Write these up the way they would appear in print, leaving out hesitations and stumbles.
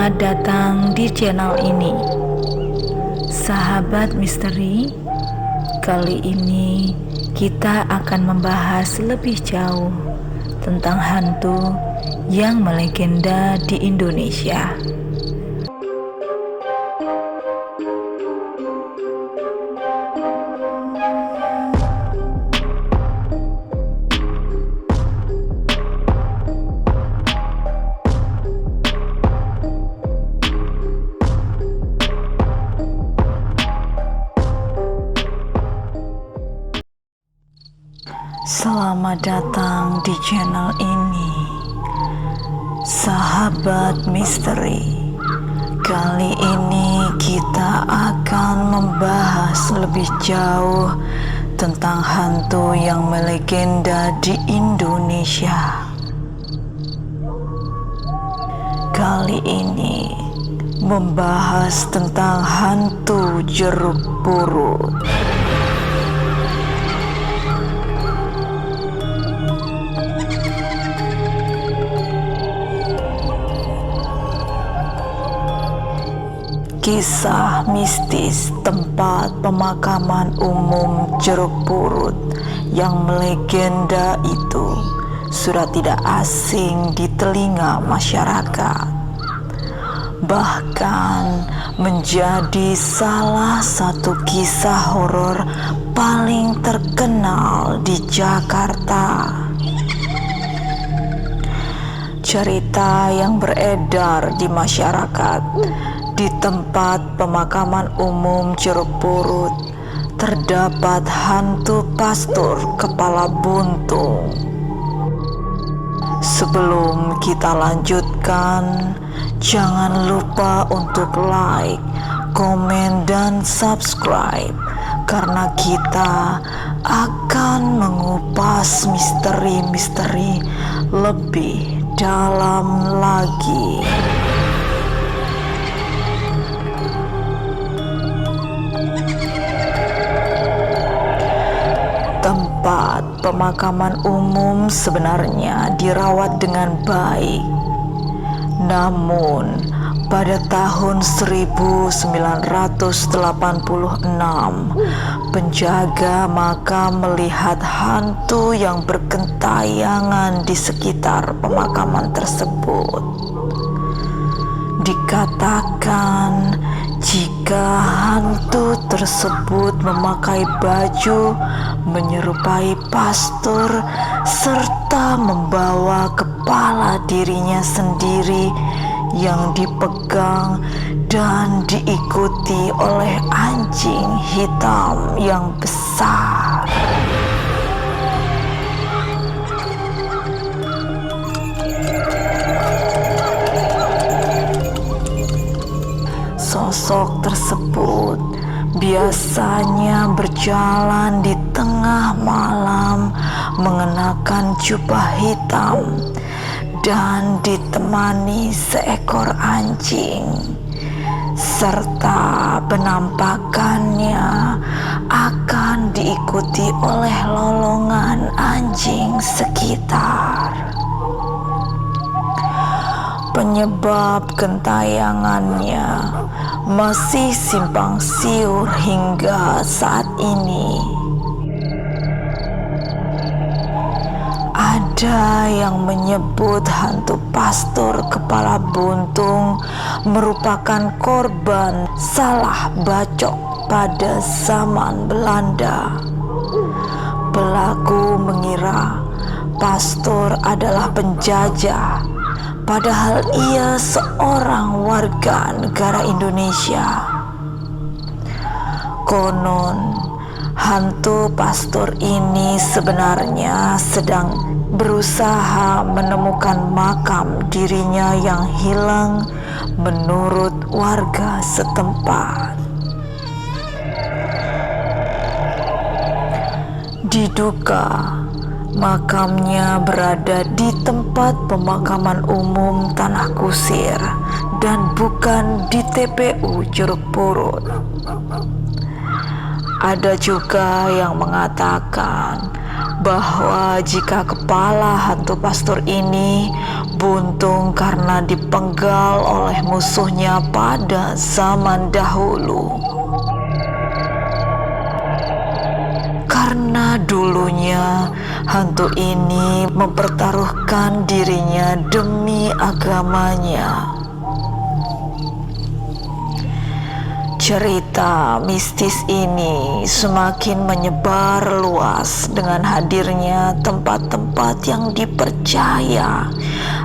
Selamat datang di channel ini, Sahabat Misteri. Kali ini kita akan membahas lebih jauh tentang hantu yang melegenda di Indonesia. Selamat datang di channel ini, Sahabat Misteri. Kali ini kita akan membahas lebih jauh tentang hantu yang melegenda di Indonesia. Kali ini membahas tentang hantu jeruk purut. Kisah mistis tempat pemakaman umum Jeruk Purut yang melegenda itu sudah tidak asing di telinga masyarakat. Bahkan menjadi salah satu kisah horor paling terkenal di Jakarta. Cerita yang beredar di masyarakat, di tempat pemakaman umum Jeruk Purut terdapat hantu pastur kepala buntung. Sebelum kita lanjutkan, jangan lupa untuk like, komen, dan subscribe, karena kita akan mengupas misteri-misteri lebih dalam lagi. Tempat pemakaman umum sebenarnya dirawat dengan baik. Namun, pada tahun 1986, penjaga makam melihat hantu yang bergentayangan di sekitar pemakaman tersebut. Dikatakan jika hantu tersebut memakai baju menyerupai pastor serta membawa kepala dirinya sendiri yang dipegang dan diikuti oleh anjing hitam yang besar. Sosok tersebut biasanya berjalan di tengah malam mengenakan jubah hitam dan ditemani seekor anjing, serta penampakannya akan diikuti oleh lolongan anjing sekitar. Penyebab gentayangannya masih simpang siur hingga saat ini. Ada yang menyebut hantu pastor kepala buntung merupakan korban salah bacok pada zaman Belanda. Pelaku mengira pastor adalah penjajah, padahal ia seorang warga negara Indonesia. Konon, hantu pastor ini sebenarnya sedang berusaha menemukan makam dirinya yang hilang menurut warga setempat. Diduga makamnya berada di tempat pemakaman umum Tanah Kusir dan bukan di TPU Jeruk Purut. Ada juga yang mengatakan bahwa jika kepala hantu pastor ini buntung karena dipenggal oleh musuhnya pada zaman dahulu. Karena dulunya hantu ini mempertaruhkan dirinya demi agamanya. Cerita mistis ini semakin menyebar luas dengan hadirnya tempat-tempat yang dipercaya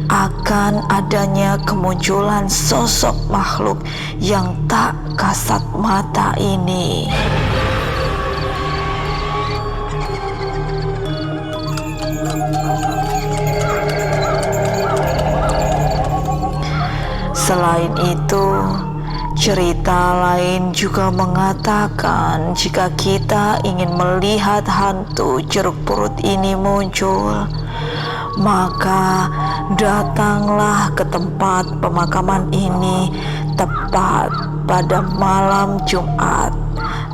akan adanya kemunculan sosok makhluk yang tak kasat mata ini. Selain itu, cerita lain juga mengatakan jika kita ingin melihat hantu jeruk purut ini muncul, maka datanglah ke tempat pemakaman ini tepat pada malam Jumat.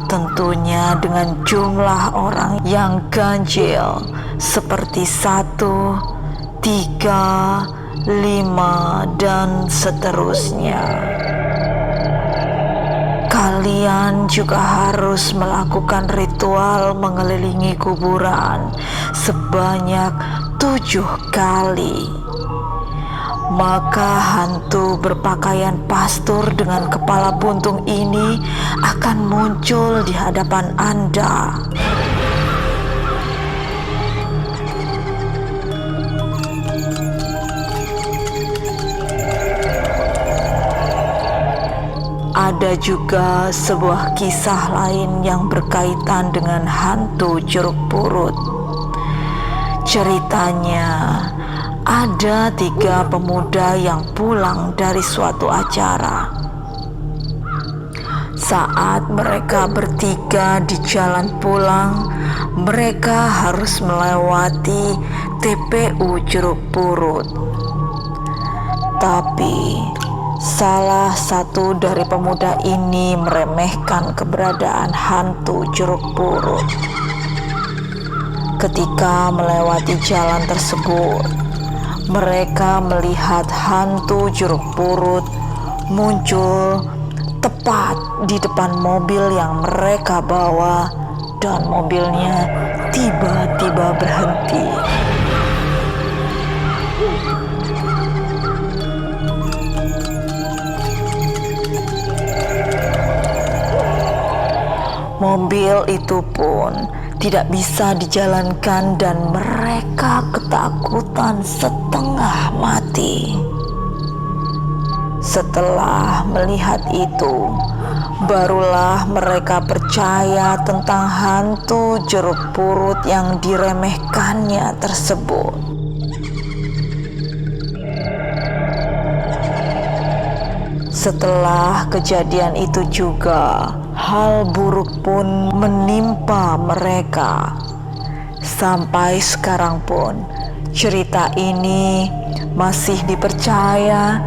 Tentunya dengan jumlah orang yang ganjil seperti 1, 3, 5, dan seterusnya. Kalian juga harus melakukan ritual mengelilingi kuburan sebanyak 7 kali. Maka hantu berpakaian pastor dengan kepala buntung ini akan muncul di hadapan Anda. Ada juga sebuah kisah lain yang berkaitan dengan hantu jeruk purut. Ceritanya, ada 3 pemuda yang pulang dari suatu acara. Saat mereka bertiga di jalan pulang, mereka harus melewati TPU jeruk purut. Tapi salah satu dari pemuda ini meremehkan keberadaan hantu jeruk purut. Ketika melewati jalan tersebut, mereka melihat hantu jeruk purut muncul tepat di depan mobil yang mereka bawa, dan mobilnya tiba-tiba berhenti. Mobil itu pun tidak bisa dijalankan dan mereka ketakutan setengah mati. Setelah melihat itu, barulah mereka percaya tentang hantu jeruk purut yang diremehkannya tersebut. Setelah kejadian itu juga, hal buruk pun menimpa mereka. Sampai sekarang pun, cerita ini masih dipercaya,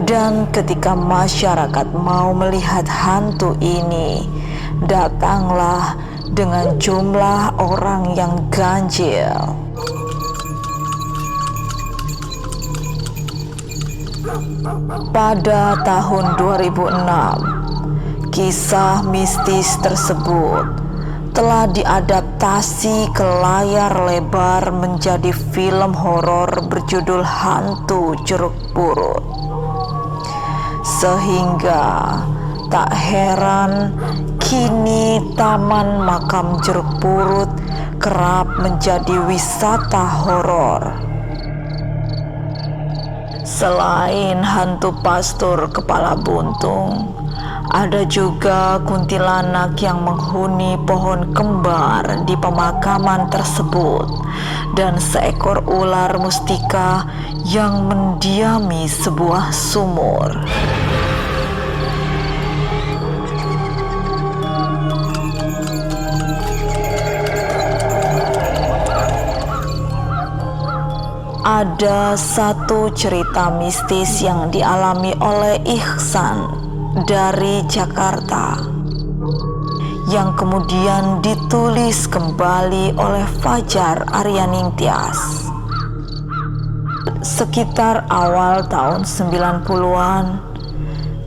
dan ketika masyarakat mau melihat hantu ini, datanglah dengan jumlah orang yang ganjil. Pada tahun 2006, kisah mistis tersebut telah diadaptasi ke layar lebar menjadi film horor berjudul Hantu Jeruk Purut. Sehingga tak heran kini Taman Makam Jeruk Purut kerap menjadi wisata horor. Selain hantu pastor kepala buntung, ada juga kuntilanak yang menghuni pohon kembar di pemakaman tersebut, dan seekor ular mustika yang mendiami sebuah sumur. Ada satu cerita mistis yang dialami oleh Ihsan dari Jakarta. yang kemudian ditulis kembali oleh Fajar Aryaningtyas. Sekitar awal tahun 90-an,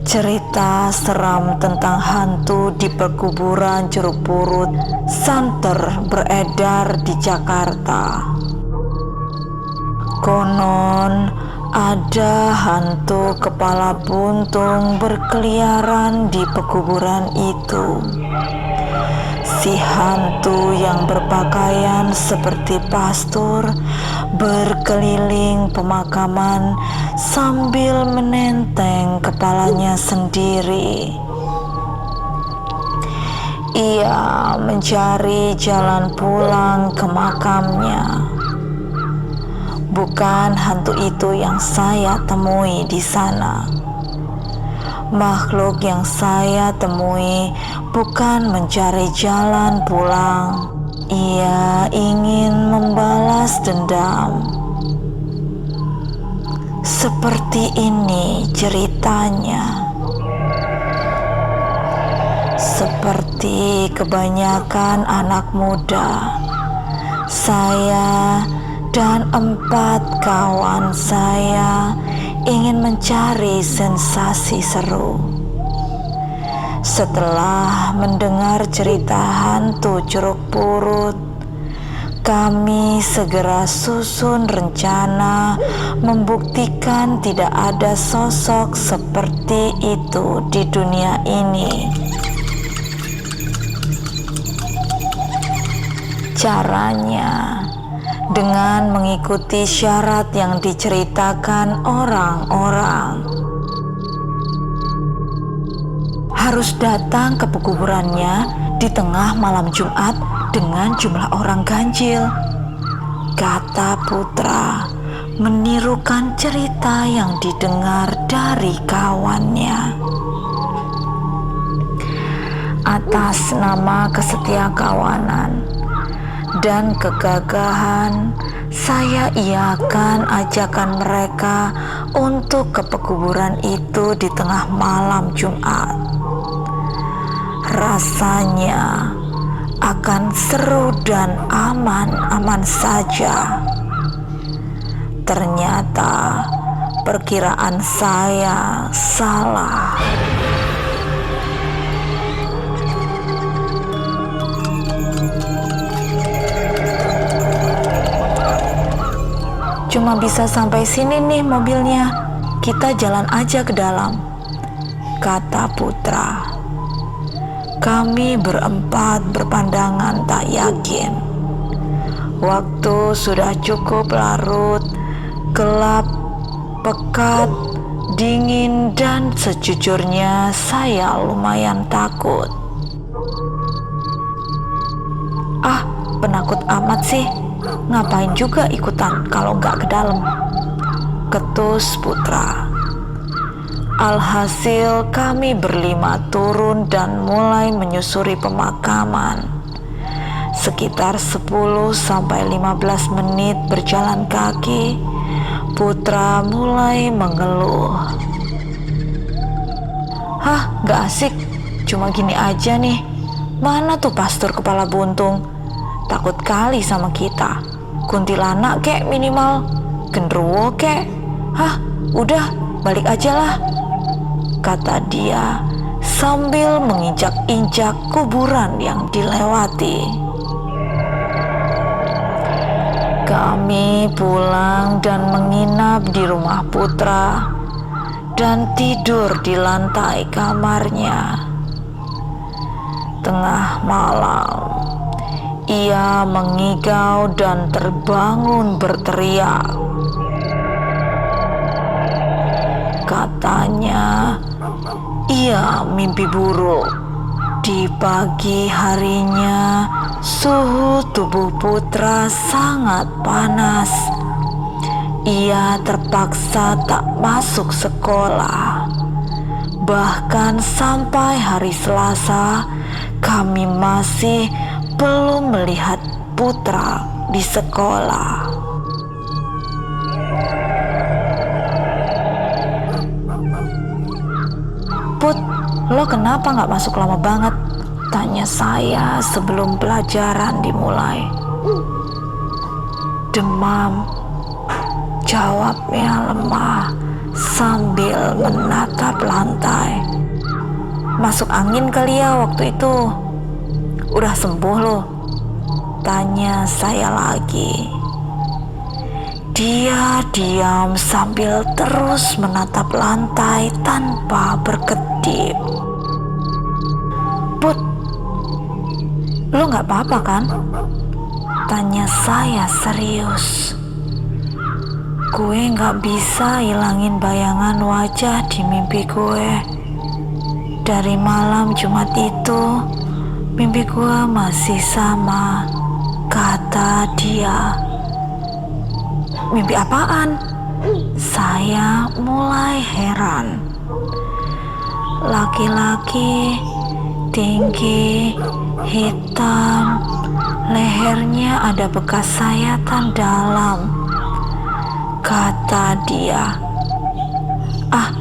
cerita seram tentang hantu di perkuburan Jeruk Purut santer beredar di Jakarta. Konon ada hantu kepala buntung berkeliaran di pekuburan itu. Si hantu yang berpakaian seperti pastor berkeliling pemakaman sambil menenteng kepalanya sendiri. Ia mencari jalan pulang ke makamnya. Bukan hantu itu yang saya temui di sana. Makhluk yang saya temui bukan mencari jalan pulang. Ia ingin membalas dendam. Seperti ini ceritanya. Seperti kebanyakan anak muda, saya dan 4 kawan saya ingin mencari sensasi seru. Setelah mendengar cerita hantu Jeruk Purut, kami segera susun rencana membuktikan tidak ada sosok seperti itu di dunia ini. Caranya dengan mengikuti syarat yang diceritakan orang-orang. Harus datang ke pekuburannya di tengah malam Jumat dengan jumlah orang ganjil, kata Putra, menirukan cerita yang didengar dari kawannya. Atas nama kesetiakawanan dan kegagahan, saya iakan ajakan mereka untuk ke pekuburan itu di tengah malam Jumat. Rasanya akan seru dan aman-aman saja. Ternyata perkiraan saya salah. Cuma bisa sampai sini nih mobilnya, kita jalan aja ke dalam, kata Putra. Kami berempat berpandangan tak yakin. Waktu sudah cukup larut, gelap, pekat, dingin, dan sejujurnya saya lumayan takut. Ah, penakut amat sih. Ngapain juga ikutan kalau nggak ke dalam, ketus Putra. Alhasil kami berlima turun dan mulai menyusuri pemakaman. Sekitar 10-15 menit berjalan kaki, Putra mulai mengeluh. Hah, nggak asik, cuma gini aja nih. Mana tuh pastor kepala buntung? Takut kali sama kita. Kuntilanak kek minimal, genderuwo kek. Hah, udah balik aja lah, kata dia sambil menginjak-injak kuburan yang dilewati. Kami pulang dan menginap di rumah Putra dan tidur di lantai kamarnya. Tengah malam, ia mengigau dan terbangun berteriak. Katanya ia mimpi buruk. Di pagi harinya, suhu tubuh Putra sangat panas. Ia terpaksa tak masuk sekolah. Bahkan sampai hari Selasa, kami masih belum melihat Putra di sekolah. Put, lo kenapa gak masuk lama banget? Tanya saya sebelum pelajaran dimulai. Demam, jawabnya lemah sambil menatap lantai. Masuk angin kali ya waktu itu. Udah sembuh loh? Tanya saya lagi. Dia diam sambil terus menatap lantai tanpa berkedip. Put, lo gak apa-apa kan? Tanya saya serius. Gue gak bisa hilangin bayangan wajah di mimpi gue. Dari malam Jumat itu, mimpi gue masih sama, kata dia. Mimpi apaan? Saya mulai heran. Laki-laki tinggi, hitam, lehernya ada bekas sayatan dalam, kata dia. Ah,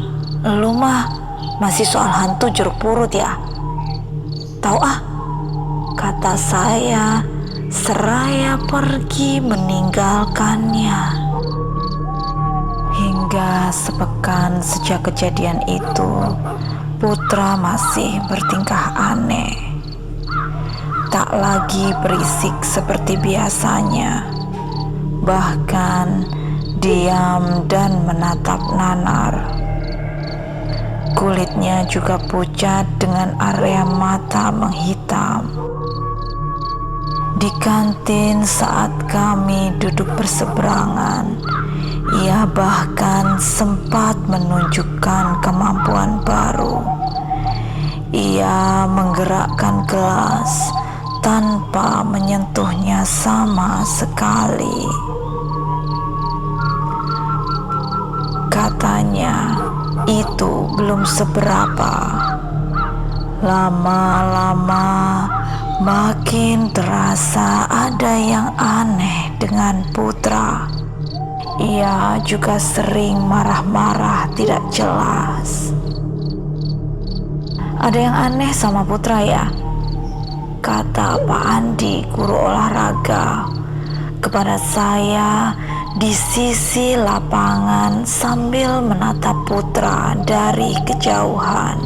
lu mah masih soal hantu jeruk purut ya? Tahu ah, kata saya seraya pergi meninggalkannya. Hingga sepekan sejak kejadian itu, Putra masih bertingkah aneh. Tak lagi berisik seperti biasanya. Bahkan diam dan menatap nanar. Kulitnya juga pucat dengan area mata menghitam. Di kantin saat kami duduk berseberangan, ia bahkan sempat menunjukkan kemampuan baru. Ia menggerakkan gelas tanpa menyentuhnya sama sekali. Katanya itu belum seberapa. Lama-lama makin terasa ada yang aneh dengan Putra. Ia juga sering marah-marah tidak jelas. Ada yang aneh sama Putra ya? Kata Pak Andi, guru olahraga, kepada saya di sisi lapangan sambil menatap Putra dari kejauhan.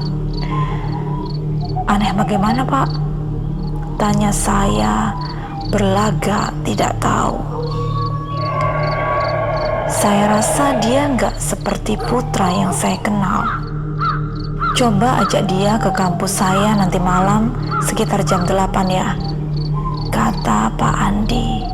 Aneh bagaimana Pak? Tanya saya berlagak tidak tahu. Saya rasa dia nggak seperti Putra yang saya kenal. Coba ajak dia ke kampus saya nanti malam sekitar jam 8 ya, kata Pak Andi.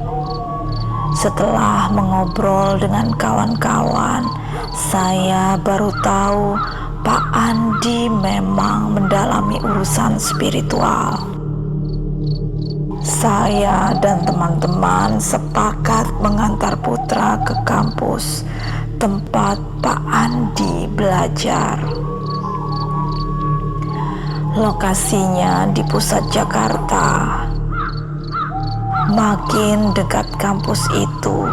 Setelah mengobrol dengan kawan-kawan, saya baru tahu Pak Andi memang mendalami urusan spiritual. Saya dan teman-teman sepakat mengantar Putra ke kampus tempat Pak Andi belajar. Lokasinya di pusat Jakarta. Makin dekat kampus itu,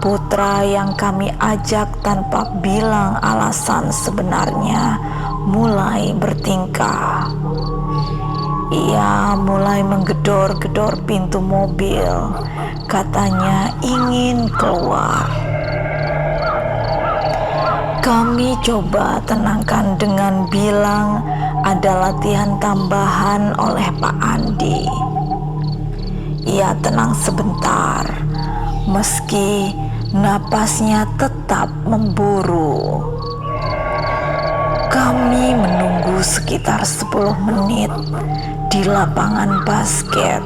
Putra yang kami ajak tanpa bilang alasan sebenarnya mulai bertingkah. Ia mulai menggedor-gedor pintu mobil, katanya ingin keluar. Kami coba tenangkan dengan bilang ada latihan tambahan oleh Pak Andi. Ia tenang sebentar, meski napasnya tetap memburu. Kami menunggu sekitar 10 menit di lapangan basket.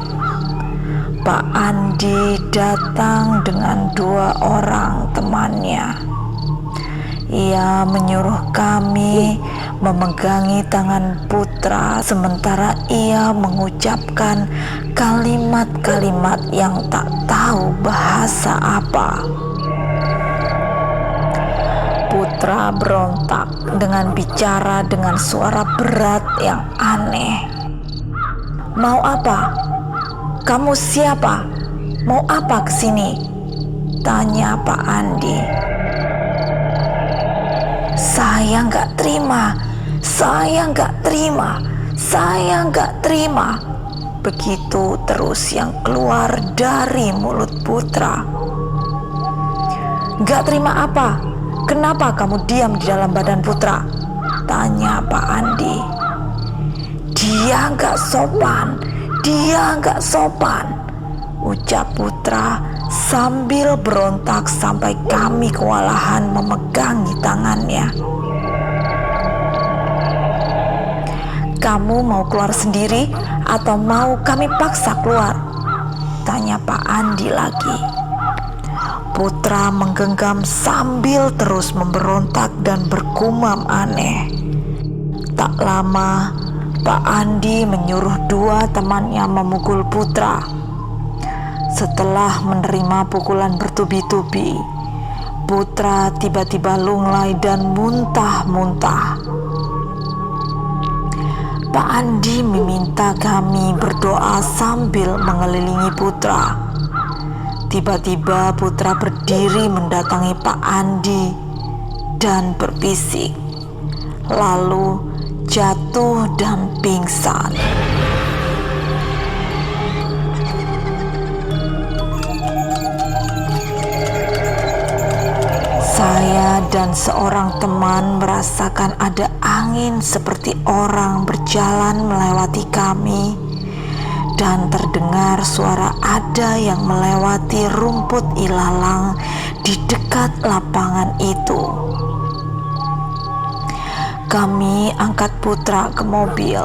Pak Andi datang dengan 2 orang temannya. Ia menyuruh kami memegangi tangan Putra sementara ia mengucapkan kalimat-kalimat yang tak tahu bahasa apa. Putra berontak dengan bicara dengan suara berat yang aneh. Mau apa? Kamu siapa? Mau apa kesini? Tanya Pak Andi. Saya nggak terima. Saya nggak terima. Begitu terus yang keluar dari mulut Putra. Nggak terima apa? Kenapa kamu diam di dalam badan Putra? Tanya Pak Andi. Dia nggak sopan, dia nggak sopan, ucap Putra sambil berontak sampai kami kewalahan memegangi tangannya. Kamu mau keluar sendiri atau mau kami paksa keluar? Tanya Pak Andi lagi. Putra menggenggam sambil terus memberontak dan bergumam aneh. Tak lama, Pak Andi menyuruh dua temannya memukul Putra. Setelah menerima pukulan bertubi-tubi, Putra tiba-tiba lunglai dan muntah-muntah. Pak Andi meminta kami berdoa sambil mengelilingi Putra. Tiba-tiba Putra berdiri mendatangi Pak Andi dan berbisik, lalu jatuh dan pingsan. Saya dan seorang teman merasakan ada angin seperti orang berjalan melewati kami, dan terdengar suara ada yang melewati rumput ilalang di dekat lapangan itu. Kami angkat Putra ke mobil.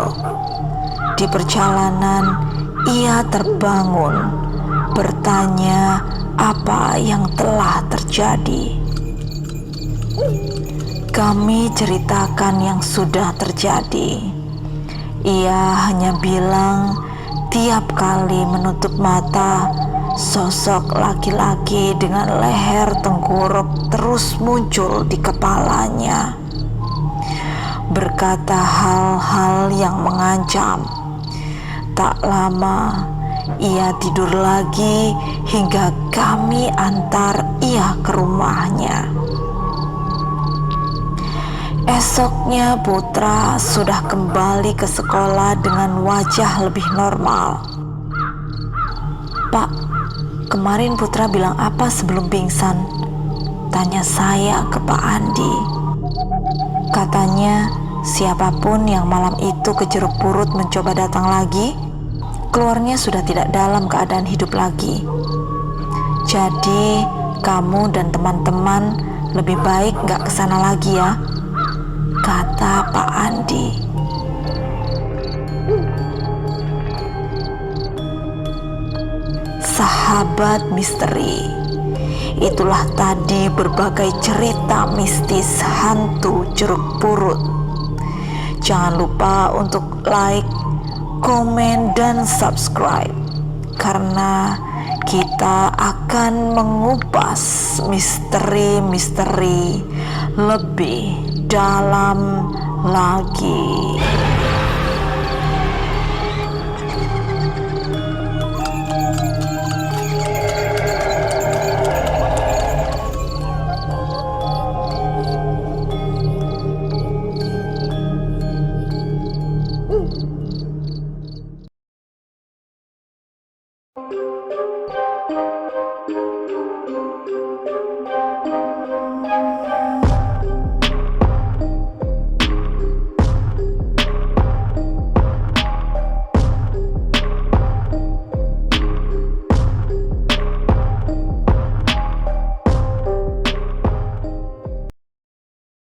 Di perjalanan, ia terbangun, bertanya apa yang telah terjadi. Kami ceritakan yang sudah terjadi. Ia hanya bilang tiap kali menutup mata, sosok laki-laki dengan leher tengkurap terus muncul di kepalanya, berkata hal-hal yang mengancam. Tak lama, ia tidur lagi hingga kami antar ia ke rumahnya. Esoknya Putra sudah kembali ke sekolah dengan wajah lebih normal. Pak, kemarin Putra bilang apa sebelum pingsan? Tanya saya ke Pak Andi. Katanya siapapun yang malam itu ke Jeruk Purut mencoba datang lagi, keluarnya sudah tidak dalam keadaan hidup lagi. Jadi kamu dan teman-teman lebih baik gak kesana lagi ya, kata Pak Andi. Sahabat misteri, itulah tadi berbagai cerita mistis hantu Jeruk Purut. Jangan lupa untuk like, komen, dan subscribe, karena kita akan mengupas misteri-misteri lebih dalam lagi.